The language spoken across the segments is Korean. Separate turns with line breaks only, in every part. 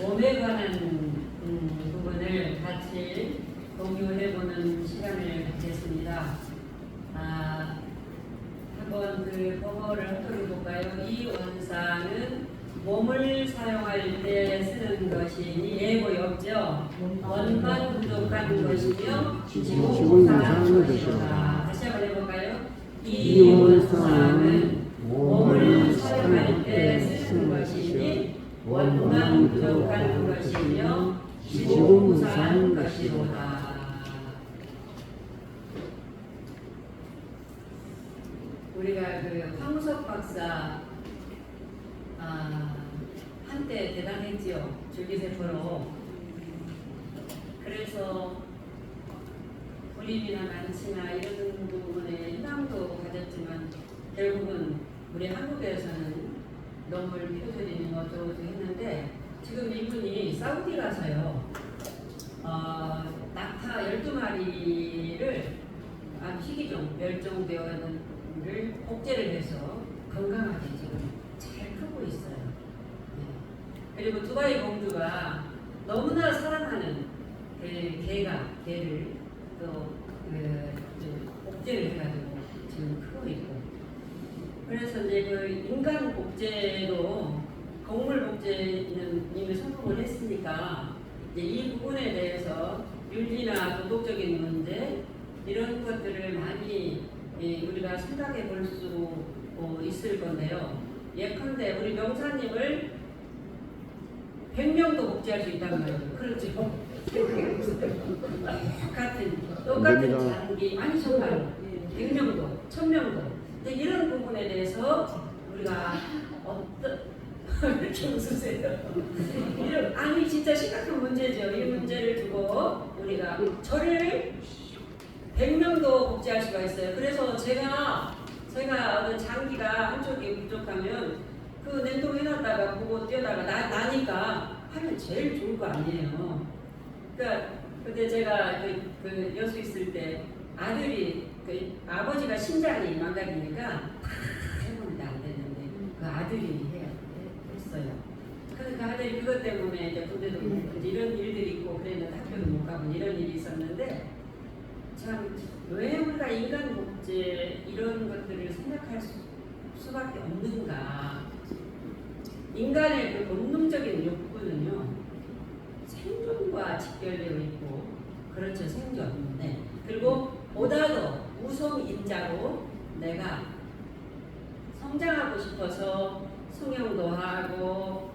몸에 관한 부분을 같이 공유해보는 시간을 갖겠습니다. 한번 그 번호를 합독해 볼까요? 이 원사는 몸을 사용할 때 쓰는 것이니 예고 없죠. 원만 부족한 것이며 지공사하는 것이다. 다시 한번 해볼까요? 이 원사는 몸을 사용할 때 쓰는 것이니 원만 부족한 것이며 지공사하는 것이로다. 우리가 그 황우석 박사 한때 대단했지요. 줄기세포로. 그래서 불임이나 난치나 이런 부분에 희망도 가졌지만 결국은 우리 한국에서는 논물 표절이니 어쩌고 했는데 지금 이분이 사우디 가서요. 낙타 12마리를 희귀종 멸종되어 있는 를 복제를 해서 건강하게 지금 잘 크고 있어요. 그리고 두바이 공주가 너무나 사랑하는 개를 또 복제를 해가지고 지금 크고 있고. 그래서 이제 그 인간 복제도 동물 복제는 이미 성공을 했으니까 이제 이 부분에 대해서 윤리나 도덕적인 문제 이런 것들을 많이 우리가 생각해 볼 수 있을 건데요. 예컨대 우리 명사님을 100명도 복제할 수 있다는 말이에요. 그렇죠? 똑같은 장기, 아니 정말 100명도, 1000명도 이런 부분에 대해서 우리가 이렇게 웃으세요. 아니 진짜 심각한 문제죠. 이 문제를 두고 우리가 저를 100명도 복제할 수가 있어요. 그래서 제가 어떤 장기가 한쪽이 부족하면 그 냉동해 놨다가 보고 뛰어다가 나니까 하면 제일 좋을 거 아니에요. 그러니까 그때 제가 그 여수 있을 때 아들이 아버지가 심장이 망가지니까 해보는데 안 됐는데 그 아들이 했어요. 그 아들이 그것 때문에 이제 군대도 못 가고 이런 일들이 있고 그랬는데 학교도 못 가고 이런 일이 있었는데 참 왜 우리가 인간 복제 이런 것들을 생각할 수밖에 없는가? 인간의 그 본능적인 욕구는요 생존과 직결되어 있고 그렇죠 생존. 네. 그리고 보다도 우성인자로 내가 성장하고 싶어서 성형도 하고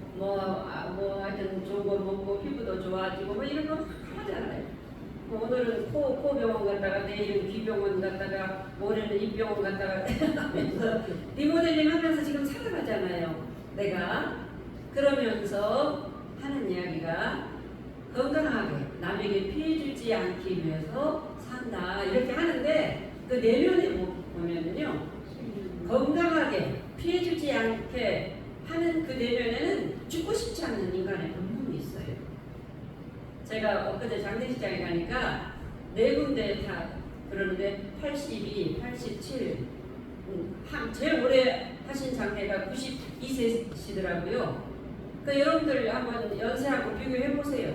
하여튼 좋은 거 먹고 피부도 좋아지고 이런 거 하잖아요. 오늘은 코 병원 갔다가 내일은 귀병원 갔다가 모레는 입병원 갔다가 하면서 리모델링 하면서 지금 살아가잖아요. 내가 그러면서 하는 이야기가 건강하게 남에게 피해 주지 않기 위해서 산다 이렇게 하는데 그 내면에 보면은요 건강하게 피해 주지 않게 하는 그 내면에는 죽고 싶지 않는 인간의 본능이 있어요. 제가 엊그제 장례식장에 가니까 네 군데 다 그러는데 82, 87 제일 오래 하신 장례가 92세시더라고요. 그 여러분들 한번 연세하고 비교해 보세요.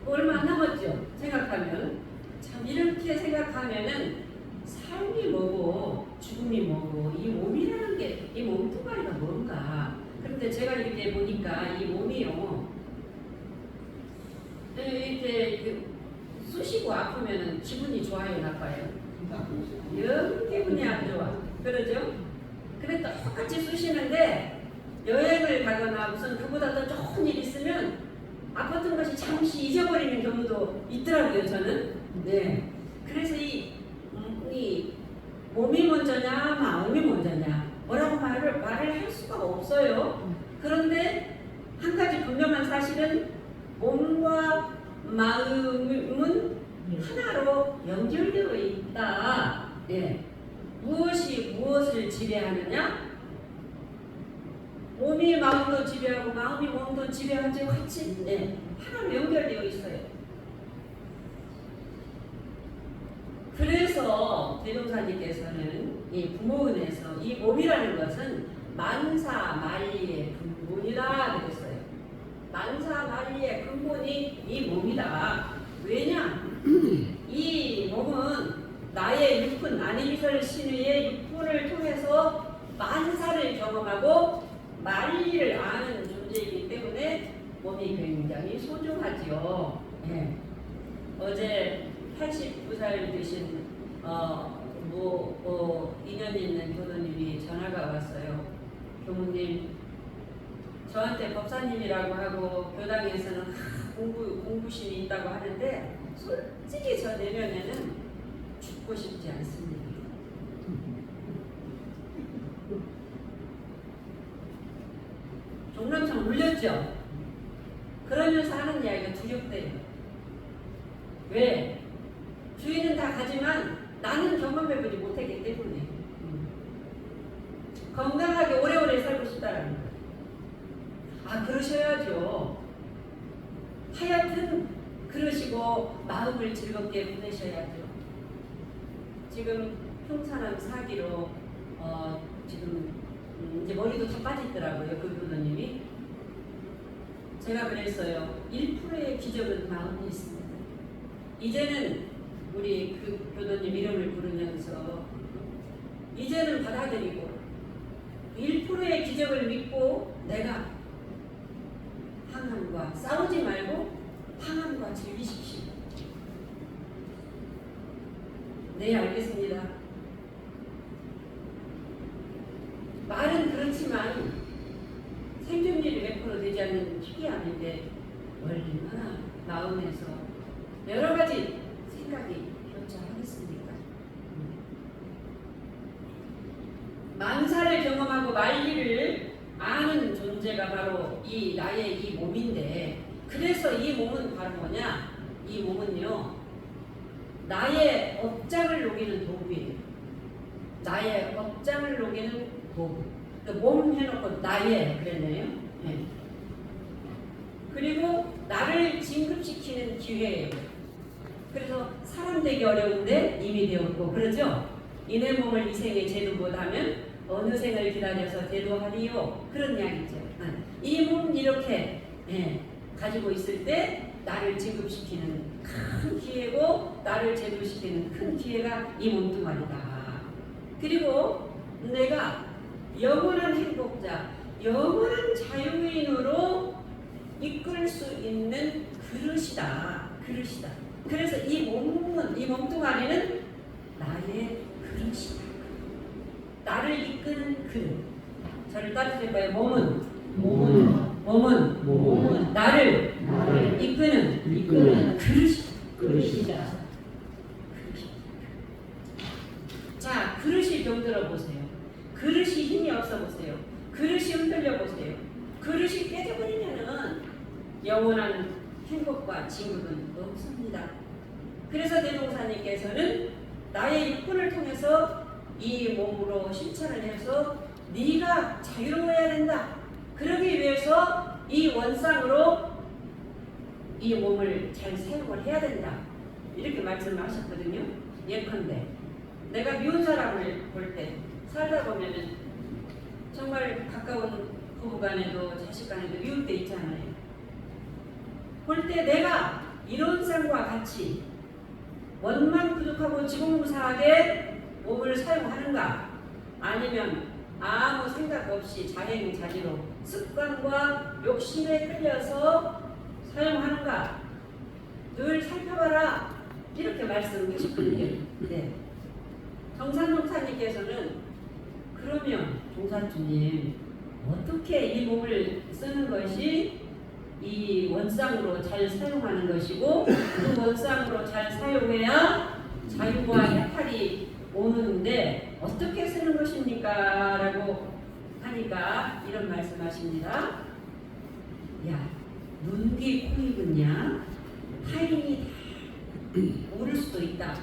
얼마 안 남았죠? 생각하면 참 이렇게 생각하면은 삶이 뭐고 죽음이 뭐고 이 몸이라는 게 이 몸뚱아리가 뭔가. 그런데 제가 이렇게 보니까 이 몸이요 이렇게 쑤시고 아프면은 기분이 좋아요 나빠요? 영 기분이 안 좋아. 그러죠? 근데 똑같이 쑤시는데 여행을 가거나 무슨 그보다 더 좋은 일 있으면 아팠던 것이 잠시 잊어버리는 경우도 있더라고요 저는. 네. 그래서 이 몸이 먼저냐 마음이 먼저냐 뭐라고 말을 할 수가 없어요. 그런데 한 가지 분명한 사실은 몸과 마음은 하나로 연결되어 있다. 예. 무엇이 무엇을 지배하느냐? 몸이 마음도 지배하고 마음이 몸도 지배하지 같이 하나로 연결되어 있어요. 그래서 대종사님께서는 이 부모은에서 이 몸이라는 것은 만사만리의 분본이다 그랬어요. 만사 몸이다. 왜냐? 이 몸은 나의 육군 아니미설 신의의 육군을 통해서 만사를 경험하고 만리를 아는 존재이기 때문에 몸이 굉장히 소중하지요. 네. 어제 89살 되신 인연 있는 교도님이 전화가 왔어요. 교무님, 저한테 법사님이라고 하고 교당에서는 공부심이 있다고 하는데 솔직히 저 내면에는 죽고 싶지 않습니다. 종남청 울렸죠? 그러면서 하는 이야기가 두렵대요. 왜? 주인은 다 가지만 나는 경험해보지 못했기 때문에 건강하게 오래오래 살고 싶다라는 거예요. 아, 그러셔야죠. 하여튼 그러시고 마음을 즐겁게 보내셔야죠. 지금 흉산암 사기로 지금 이제 머리도 다 빠지더라고요. 그 교도님이. 제가 그랬어요. 1%의 기적은 마음에 있습니다. 이제는 우리 그 교도님 이름을 부르면서 이제는 받아들이고 1%의 기적을 믿고 내가 항암과 싸우지 말고 항암과 즐기십시오. 네, 알겠습니다. 말은 그렇지만 생존율이 100% 되지 않는 희귀암인데 얼마나 마음에서 여러 가지 생각이 교차하겠습니까? 만사를 경험하고 만리를 아는 존재가 바로 이 나의 이 몸인데, 그래서 이 몸은 바로 뭐냐? 이 몸은요, 나의 업장을 녹이는 도구예요. 나의 업장을 녹이는 도구. 몸 해놓고 나의 그랬네요. 네. 그리고 나를 진급시키는 기회예요. 그래서 사람 되기 어려운데 이미 되었고, 그러죠? 이내 몸을 이 생에 제도 못하면 어느 생을 기다려서 제도하리요. 그런 이야기죠. 이 몸 이렇게 가지고 있을 때 나를 진급시키는 큰 기회고 나를 제도시키는 큰 기회가 이 몸뚱아리다. 그리고 내가 영원한 행복자, 영원한 자유인으로 이끌 수 있는 그릇이다. 그릇이다. 그래서 이 몸은, 이 몸뚱아리는 나의 그릇이다. 나를 이끄는 그릇. 저를 따르실까요? 몸은 나를 이끄는 그릇이다. 자, 그릇이 병들어 보세요. 그릇이 힘이 없어 보세요. 그릇이 흔들려 보세요. 그릇이 깨져버리면은 영원한 행복과 진급은 없습니다. 그래서 대종사님께서는 나의 육군을 통해서 이 몸으로 실천을 해서 네가 자유로워야 된다. 그러기 위해서 이 원상으로 이 몸을 잘 사용을 해야 된다. 이렇게 말씀하셨거든요. 예컨대 내가 미운 사람을 볼 때 살다 보면은 정말 가까운 부부간에도 자식간에도 미울 때 있잖아요. 볼 때 내가 이론상과 같이 원망부족하고 지공무사하게 몸을 사용하는가, 아니면 아무 생각 없이 자행자지로 습관과 욕심에 끌려서 사용하는가 늘 살펴봐라. 이렇게 말씀하셨거든요. 네. 정산종사님께서는 그러면 종사주님 어떻게 이 몸을 쓰는 것이 이 원상으로 잘 사용하는 것이고 그 원상으로 잘 사용해야 자유와 해탈이 오는데 어떻게 쓰는 것입니까? 라고 하니까 이런 말씀하십니다. 야, 눈귀 코입은야 타인이 다 모를 수도 있다.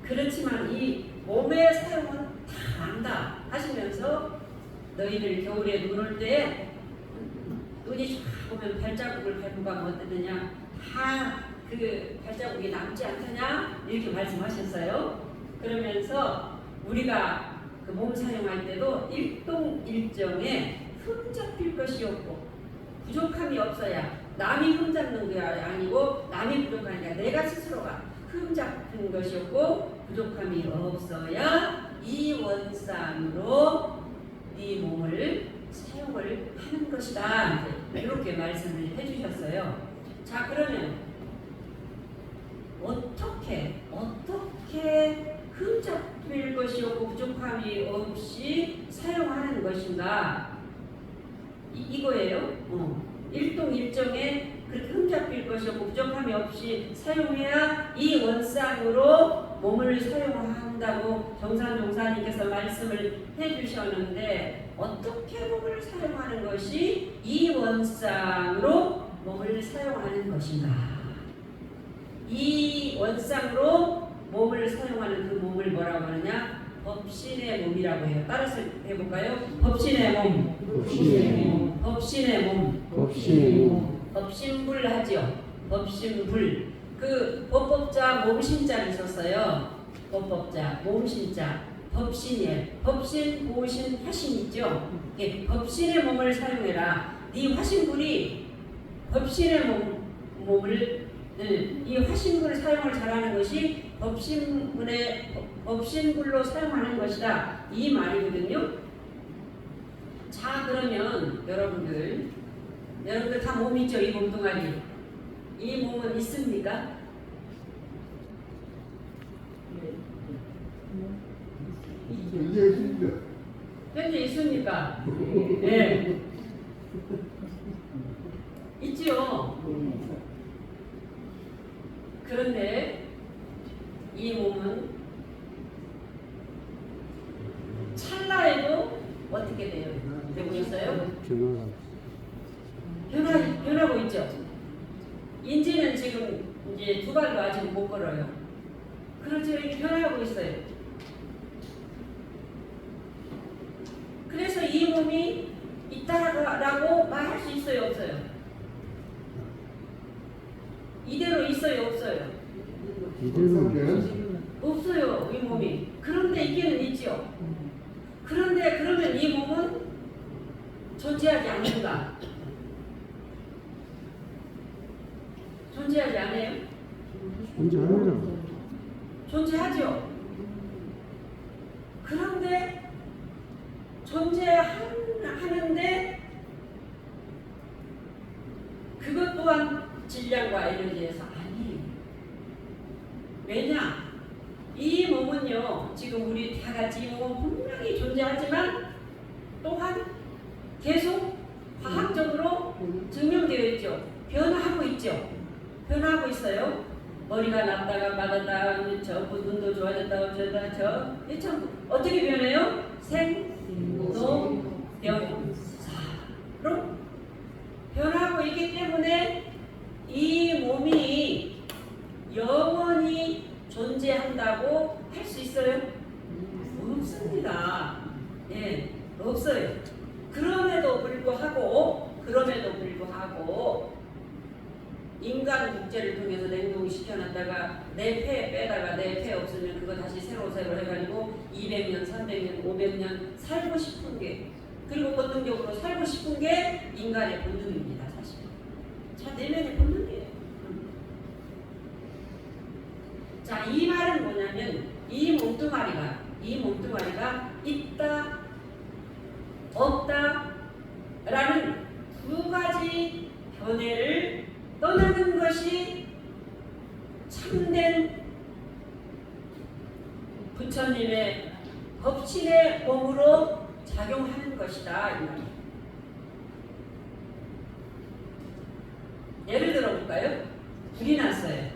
그렇지만 이 몸의 사용은 다 안다 하시면서 너희들 겨울에 눈 올 때 눈이 쫙 오면 발자국을 밟고 가면 어떠느냐, 다 그 발자국이 남지 않느냐 이렇게 말씀하셨어요. 그러면서 우리가 그 몸 사용할 때도 일동일정에 흠잡힐 것이 없고 부족함이 없어야 남이 흠잡는 게 아니고 남이 부족한 게 아니라 내가 스스로가 흠잡는 것이 없고 부족함이 없어야 이 원상으로 네 몸을 사용을 하는 것이다. 이렇게 말씀을 해주셨어요. 자, 그러면 어떻게 흠잡힐 것이 없고 부족함이 없이 사용하는 것인가? 이거예요. 일동일정에 그렇게 흠잡힐 것이 없고 부족함이 없이 사용해야 이 원상으로 몸을 사용한다고 정산종사님께서 말씀을 해주셨는데, 어떻게 몸을 사용하는 것이 이 원상으로 몸을 사용하는 것인가? 이 원상으로 몸을 사용하는 그 몸을 뭐라고 하느냐? 법신의 몸이라고 해요. 따라서 해볼까요? 법신의 몸. 법신의 몸. 법신불하죠. 법신불. 그 법법자 몸신자를 썼어요. 법법자 몸신자. 법신이에요. 법신, 보신, 화신 있죠. 법신의 몸을 사용해라. 이 화신불이 법신의 몸을 이 화신불을 사용을 잘하는 것이 법신불로 사용하는 것이다. 이 말이거든요. 자, 그러면 여러분들 다 몸 있죠? 이 몸뚱아리. 이 몸은 있습니까? 현재 있습니까? 네. 있지요. 그런데 이 몸은 찰나에도 어떻게 돼요? 되고 있어요? 변하고 있죠. 인지는 지금 이제 두 발로 아직 못 걸어요. 그렇죠. 이렇게 변하고 있어요. 그래서 이 몸이 있다라고 말할 수 있어요, 없어요? 이대로 있어요, 없어요? 없어요, 이 몸이. 그런데 있기는 있죠. 그런데 그러면 이 몸은 존재하지 않는가? 존재하지 않아요? 존재하죠. 그런데 존재하는데 그것 또한 질량과 에너지에서 아니에요. 왜냐? 이 몸은요, 지금 우리 다 같이 이 몸은 분명히 존재하지만 또한 계속 과학적으로 증명되어 있죠. 변화하고 있죠. 변화하고 있어요. 머리가 났다가 맞았다가 눈도 좋아졌다 어쩌다 참 어떻게 변해요? 생로병사로 변하고 있기 때문에 이 몸이 영원히 존재한다고 할 수 있어요? 없습니다. 예, 없어요. 그럼에도 불구하고 인간 국제를 통해서 냉동시켜놨다가 내 폐 빼다가 내 폐 없으면 그거 다시 새로 해가지고 200년, 300년, 500년 살고 싶은 게, 그리고 본능적으로 살고 싶은 게 인간의 본능입니다. 사실 자, 내면의 본능이에요. 자, 이 말은 뭐냐면 이 몸뚱아리가 있다 없다 라는 두 가지 견해를 떠나는 것이 참된 부처님의 법신의 몸으로 작용하는 것이다. 이 말이에요. 예를 들어 볼까요? 불이 났어요.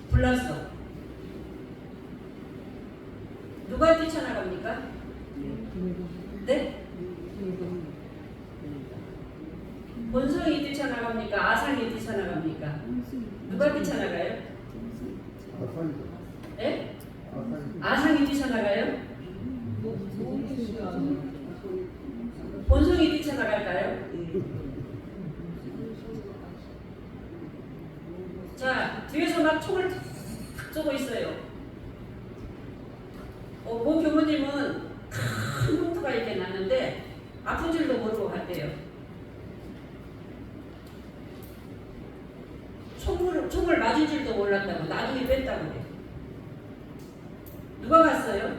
불났어. 누가 뛰쳐나갑니까? 네? 본성이 뛰쳐나갑니까? 아상이 뛰쳐나갑니까? 누가 뛰쳐나가요? 네? 아상이 뛰쳐나가요? 본성이 뛰쳐나갈까요? 자, 뒤에서 막 총을 탁 쏘고 있어요. 모 교무님은 큰 흉터가 이렇게 났는데 아픈 줄도 모르고 갔대요. 총을 맞은 줄도 몰랐다고 나중에 뺐다고 그래. 누가 갔어요?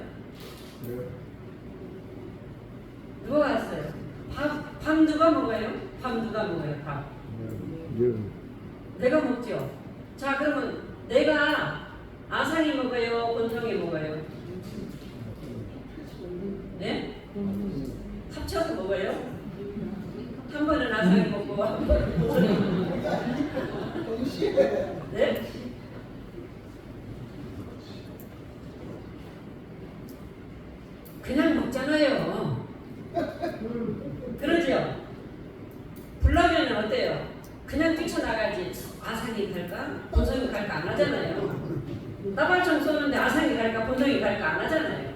누가 갔어요? 밥 누가 먹어요? 밥 누가 먹어요? 밥. 내가 먹죠. 자, 그러면 내가 아상이 먹어요? 본성이 먹어요? 네? 합쳐서 먹어요? 한 번은 아상이 먹고 한 번은 본성이 먹고. 네? 그냥 먹잖아요. 그러죠? 불나면 어때요? 그냥 뛰쳐나가지. 아상이 갈까? 본성이 갈까? 안 하잖아요. 따발총 쏘는데 아상이 갈까? 본성이 갈까? 안 하잖아요.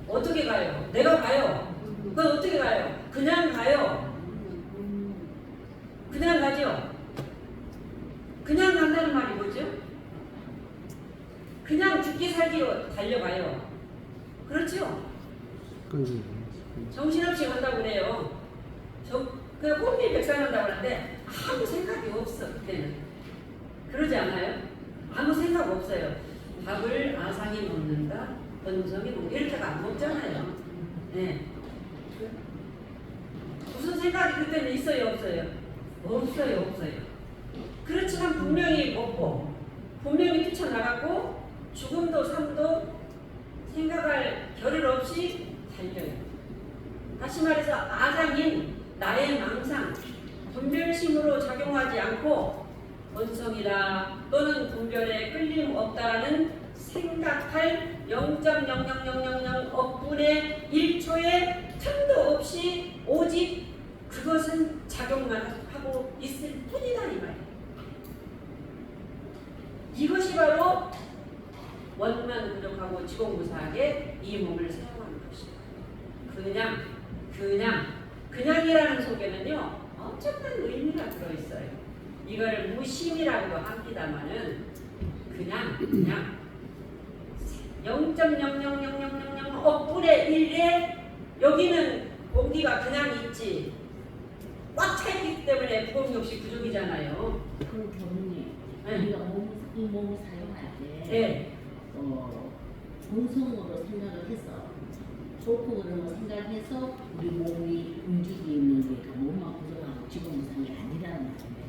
어떻게 가요? 내가 가요. 그건 어떻게 가요? 그냥 가요. 그냥 가죠. 그냥 간다는 말이 뭐죠? 그냥 죽기 살기로 달려가요. 그렇죠? 정신없이 간다고 그래요. 그냥 혼비백산한다고 하는데 아무 생각이 없어. 그때는 그러지 않아요? 아무 생각 없어요. 밥을 아상이 먹는다, 본성이 먹는다 이렇게가 안 먹잖아요. 네. 무슨 생각이 그때는 있어요, 없어요? 없어요. 그렇지만 분명히 먹고 분명히 뛰쳐나갔고 죽음도 삶도 생각할 겨를 없이 달려요. 다시 말해서 아상인 나의 망상, 분별심으로 작용하지 않고 본성이다 또는 분별에 끌림 없다라는 생각할 0.00000억분의 1초의 틈도 없이 오직 그것은 작용만 하고 있을 뿐이다 이 말이에요. 이것이 바로 원만 부족하고 지공무사하게 이 몸을 사용하는 것입니다. 그냥이라는 속에는요 엄청난 의미가 들어있어요. 이걸 무심이라고도 합니다만은 그냥 0.0000000억분의 1에 여기는 공기가 그냥 있지 꽉 차있기 때문에 무공력시 부족이잖아요.
그럼 교수님,
네.
우리가 이 몸을 사용할 때
네.
본성으로 생각을 해서 좋고 그런 거 생각해서 우리 몸이 움직이는 게 몸만 고정하고 지구무상이 아니라는 말인데.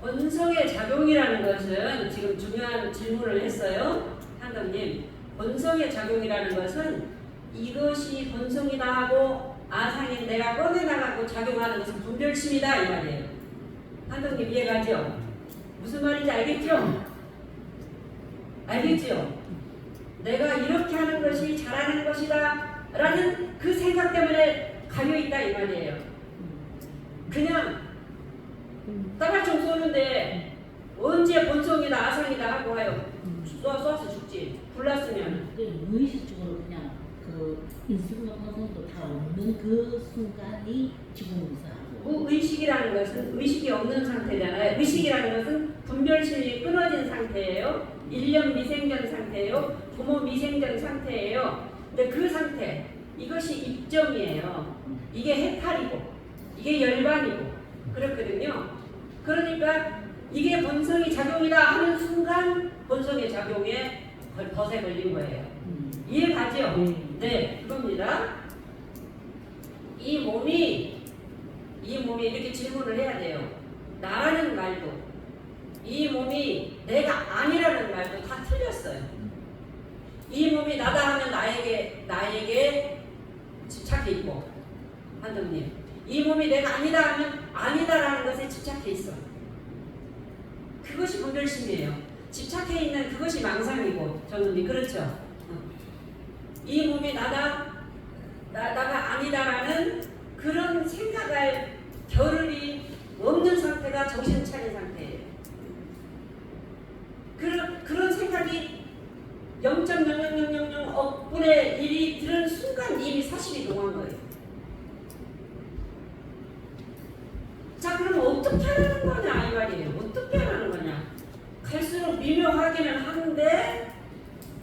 본성의 작용이라는 것은 지금 중요한 질문을 했어요. 한덕님. 본성의 작용이라는 것은 이것이 본성이다 하고 아상인 내가 꺼내나가고 작용하는 것은 분별심이다 이 말이에요. 한덕님 이해가죠? 무슨 말인지 알겠죠? 알겠죠? 내가 이렇게 하는 것이 잘하는 것이다 라는 그 생각 때문에 가려있다 이 말이에요. 그냥 따발총 쏘는데 언제 본성이다 아상이다 하고 하여 쏴서 죽지. 불났으면
무의식적으로 그냥 그 인수분해 방송도 다 없는 그 순간이 지구무사하고.
의식이라는 것은 의식이 없는 상태잖아요. 의식이라는 것은 분별심이 끊어진 상태예요. 1년 미생전 상태예요. 부모 미생전 상태예요. 근데 그 상태 이것이 입점이에요. 이게 해탈이고 이게 열반이고 그렇거든요. 그러니까 이게 본성이 작용이다 하는 순간 본성의 작용에 덫에 걸린 거예요. 이해가죠? 네, 그겁니다. 이 몸이 이렇게 질문을 해야 돼요. 나라는 말도 이 몸이 내가 아니라는 말도 다 틀렸어요. 이 몸이 나다 하면 나에게 집착해 있고 한동님 이 몸이 내가 아니다 하면 아니다라는 것에 집착해 있어. 그것이 분별심이에요. 집착해 있는 그것이 망상이고 정은님 그렇죠? 이 몸이 나가 아니다라는 그런 생각할 겨를이 없는 상태가 정신 차린 상태예요. 그런 생각이 0.0000억분의 1이 들은 순간 이미 사실이 동한 거예요. 자, 그럼 어떻게 하는 거냐 이 말이에요. 어떻게 하는 거냐. 갈수록 미묘하기는 한데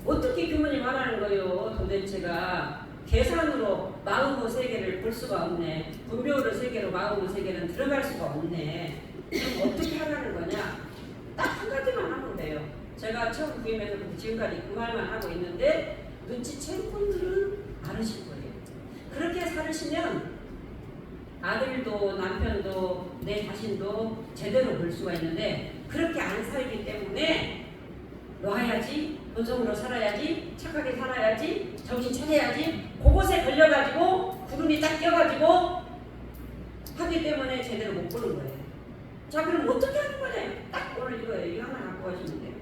어떻게 교문이 말하는 거예요. 도대체가 계산으로 마음의 세계를 볼 수가 없네. 분별의 세계로 마음의 세계는 들어갈 수가 없네. 그럼 어떻게 하라는 거냐. 제가 처음 부임해서부터 지금까지 그 말만 하고 있는데 눈치챈 분들은 많으실 거예요. 그렇게 살으시면 아들도 남편도 내 자신도 제대로 볼 수가 있는데 그렇게 안 살기 때문에 놔야지, 본성으로 살아야지, 착하게 살아야지, 정신 차려야지, 그곳에 걸려가지고 구름이 딱 껴가지고 하기 때문에 제대로 못 보는 거예요. 자, 그럼 어떻게 하는 거냐? 딱 오늘 이거예요. 이거 하나 갖고 가시면 돼요.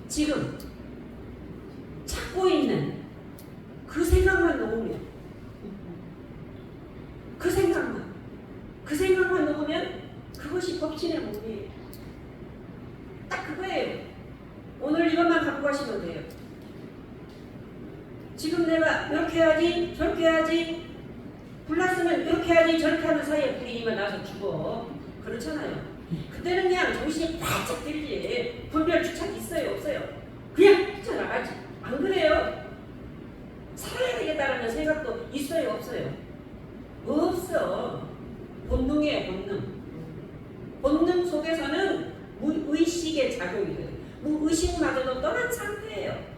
지금 찾고 있는 그 생각만 놓으면, 그 생각만 놓으면 그것이 법신의 몸이에요. 딱 그거예요. 오늘 이것만 갖고 가시면 돼요. 지금 내가 이렇게 해야지, 저렇게 해야지, 불났으면 이렇게 해야지, 저렇게 하는 사이에 불이 이만 나서 죽어. 그렇잖아요. 그때는 그냥 정신이 바짝 들지. 분별 주착 있어요, 없어요? 그냥 뛰쳐나가지. 안 그래요? 살아야 되겠다는 생각도 있어요, 없어요? 없어. 본능이에요, 본능. 본능 속에서는 무의식의 작용이 돼요. 무의식마저도 떠난 상태예요.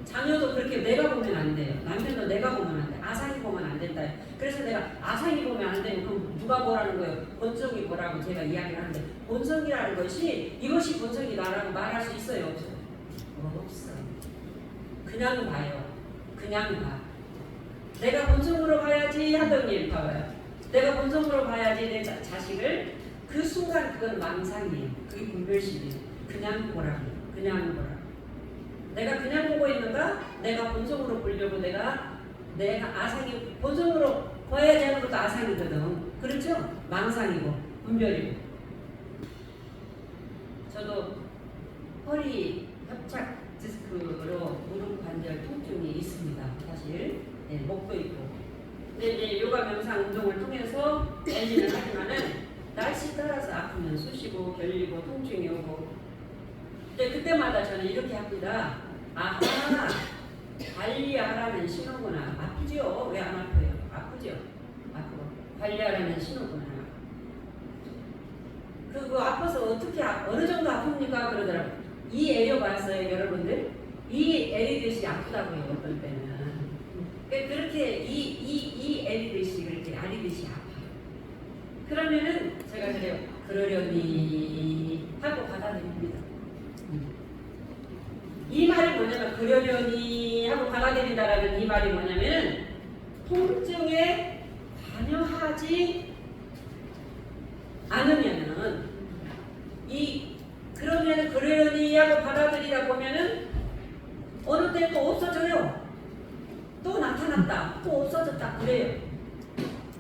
자녀도 그렇게 내가 보면 안 돼요. 남편도 내가 보면 안 돼. 아상이 보면 안 된다. 그래서 내가 아상이 보면 안 되면 그럼 누가 뭐라는 거예요? 본성이 뭐라고 제가 이야기를 하는데 본성이라는 것이 이것이 본성이다라고 말할 수 있어요? 없어요? 없어. 그냥 봐요. 그냥 봐. 내가 본성으로 봐야지 하더니 봐봐요. 내가 본성으로 봐야지 내 자식을 그 순간 그건 망상이에요. 그게 분별심이에요. 그냥 보라고. 그냥 보라고. 내가 그냥 보고 있는가? 내가 본성으로 보려고 내가 아상이 본성으로 봐야지 하는 것도 아상이거든. 그렇죠? 망상이고 분별이고. 저도 허리 협착 디스크로 무릎 관절 통증이 있습니다. 사실 네, 목도 있고. 근데 이제 요가 명상 운동을 통해서 엔진을 하지만은 날씨 따라서 아프면 쑤시고 결리고 통증이 오고. 근데 그때마다 저는 이렇게 합니다. 아하, 관리하라는 신호구나. 아프죠? 왜 안 아파요? 아프죠? 아프고. 관리하라는 신호구나. 그거 아파서 어떻게 어느 정도 아픕니까? 그러더라고요. 이 애려 봤어요, 여러분들? 이 애리듯이 아프다고요, 어떤 때는. 그렇게 이 애리듯이 그렇게 아리듯이 아파요. 그러면은 제가 그래요. 그러려니 하고 받아들입니다. 이 말이 뭐냐면 그러려니 하고 받아들인다라는 이 말이 뭐냐면 통증에 관여하지 않으면은 그러면은 그러려니 하고 받아들이다 보면은 어느 때 또 없어져요. 또 나타났다. 또 없어졌다. 그래요.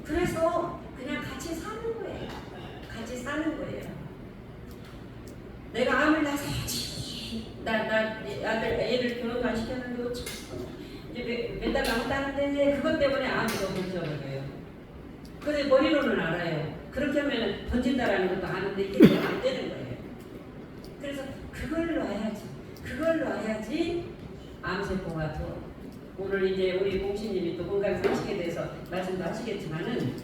그래서 그냥 같이 사는 거예요. 같이 사는 거예요. 내가 암을 낳아야지. 애를 결혼도 안 시켰는데 이제 몇 달 남았다는데 그것 때문에 암이 너무 문제거든요. 근데 머리로는 알아요. 그렇게 하면 던진다라는 것도 아는데 이게 안 되는 거예요. 그래서 그걸 놔야지 암세포가 더. 오늘 이제 우리 공신님이 또 건강 상식에 대해서 말씀도 하시겠지만은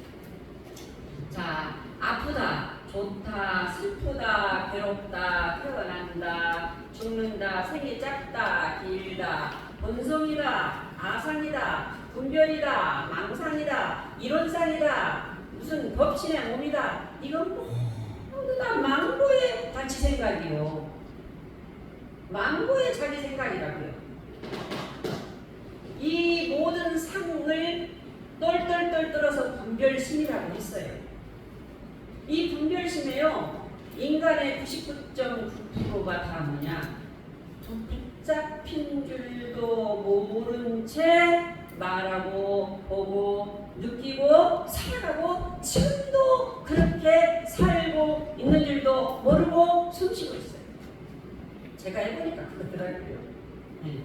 자, 아프다, 좋다, 슬프다, 괴롭다, 태어난다, 죽는다, 생이 짧다, 길다, 본성이다, 아상이다, 분별이다, 망상이다, 이론상이다, 무슨 법신의 몸이다. 이건 모두 다 망고의 자치 생각이요. 망고의 자기 생각이라고요. 이 모든 상을 똘똘똘 떨어서 분별심이라고 했어요. 이 분별심에요. 인간의 99.9%가 다 뭐냐? 붙잡힌 줄도 모른 채 말하고 보고 느끼고 살아가고 지금도 그렇게 살고 있는 줄도 모르고 숨쉬고 있어요. 제가 해보니까 그렇더라고요. 네.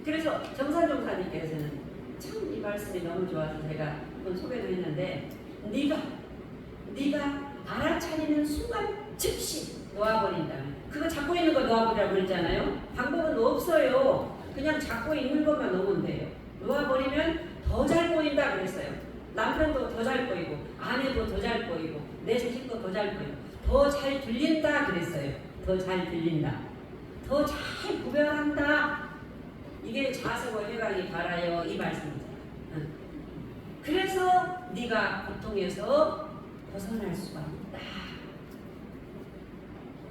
그래서 정산종사님께서는 참 이 말씀이 너무 좋아서 제가 한번 소개도 했는데 네가 알아차리는 순간 즉시 놓아버린다. 그거 잡고 있는 거 놓아버리라고 그랬잖아요. 방법은 없어요. 그냥 잡고 있는 것만 놓으면 돼요. 놓아버리면 더 잘 보인다 그랬어요. 남편도 더 잘 보이고 아내도 더 잘 보이고 내 자식도 더 잘 보이고 더 잘 들린다 그랬어요. 더 잘 들린다. 더 잘 구별한다. 이게 자석을 해강이 바라요 이 말씀이잖아요. 그래서 네가 고통에서 벗어날 수가 있다.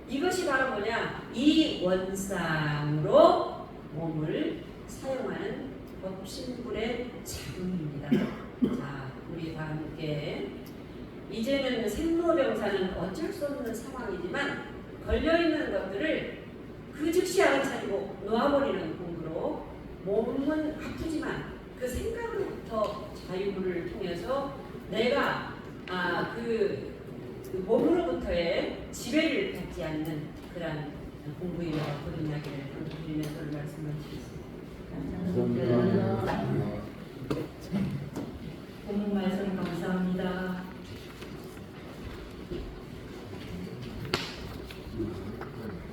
이것이 바로 뭐냐? 이 원상으로 몸을 사용하는 법신불의 작용입니다. 자, 우리 다 함께 이제는 생로병사는 어쩔 수 없는 상황이지만 걸려있는 것들을 그 즉시 알아차리고 놓아버리는 공부로 몸은 아프지만 그 생각으로부터 자유를 통해서 내가 그 몸으로부터의 지배를 받지 않는 그런 공부이며 그런 이야기를 드리면서 말씀을 드리겠습니다.
감사합니다.